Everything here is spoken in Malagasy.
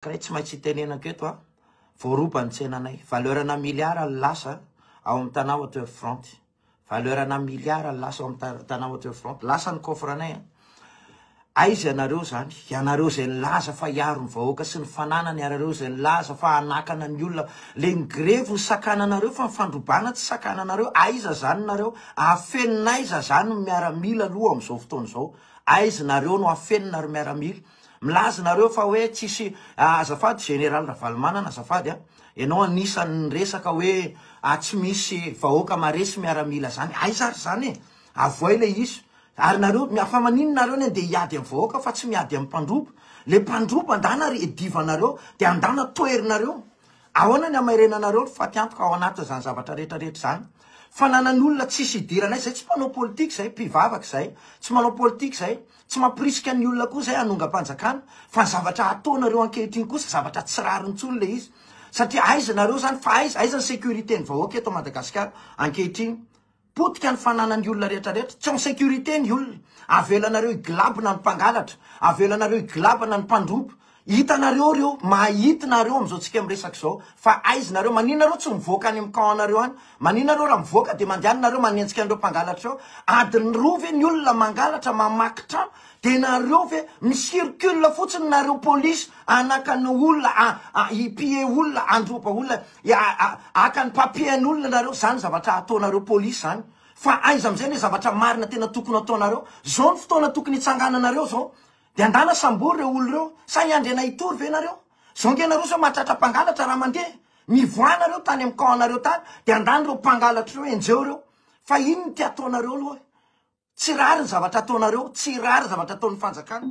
Kray tsy maintsy tenenako eto a voaroba ny tsenanay valeurana miliara lasa ao amin'ny tanà Waterfront valeurana miliara lasa ao amin'ny tanà Waterfront lasa ny coffre-nay aiza ianareo zany ianareo zay nilaza fa hiaro ny vahoaka sy ny fananany ianareo zay nilaza fa hanakana ny olona le ny grevy ny sakananareo fa mifandrobana tsy sakananareo aiza zany nareo afeninaiza zany miaramila aloha amin'izao fotoana izao aiza nareo no afeninareo miaramila milaza nareo fa hoe tsisy azafady général Ravalomanana azafady ianao anisan'ny resaka hoe tsy misy vahoaka maresy miaramila zany aiza ary zany avoay le izy ary nareo fa manino nareo ny andeha hiady amin'ny vahoaka fa tsy miady amin'ny mpandroba le mpandroba andana edivanareo dia andana toerinareo ahoana ny amairenanareo fa tiantoka ao anaty zany zavatra rehetrarehetra zany fa nanan'olona tsisy idiranay zay tsy manao politika zay mpivavaka zay tsy manao politika zay tsy mampirisika ny olona koa zay anonga-panjakana fa ny zavatra ataonareo ankehitriny kosa zavatra tsy rarintsony le izy satria aiza nareo zany fa aiza ny sécurité ny vahoaka eto Madagasikara ankehitriny potika ny fananany olona rehetrarehetra tsy amin'ny sécurité ny olona avelanareo iglabana ny mpangalatra avelanareo iglabana ny mpandroba hitanareo reo mahitinareo am'izao tsika miresaka zao fa aizinareo maninareo tsy mivoaka any amin'ny camp-nareo any maninareo raha mivoaka dia mandehanareo manenjika an'ireo mpangalatra eo adiny roa ve ny olona mangalatra mamaky trano dia nareo ve misircule fotsiny nareo polisy anakany olona hipie olona andropa olona aka ny papien'olona nareo zany zavatra ataonareo polisy zany fa aiza am'izay le zavatra marina tena tokony ataonareo zao ny fotoana tokony hitsangananareo zao dia andana sambory reo olo reo sa hiandrena hitory ve nareo zao ngenareo zao mahatratra mpangalatra raha mandeha mivoanareo tany amin'ny camp-nareo tany dia andany reo mpangalatra reo enjeo reo fa ino ny ty ataonareo aloha tsy rary ny zavatra ataonareo tsy rary zavatra ataon'ny fanjakana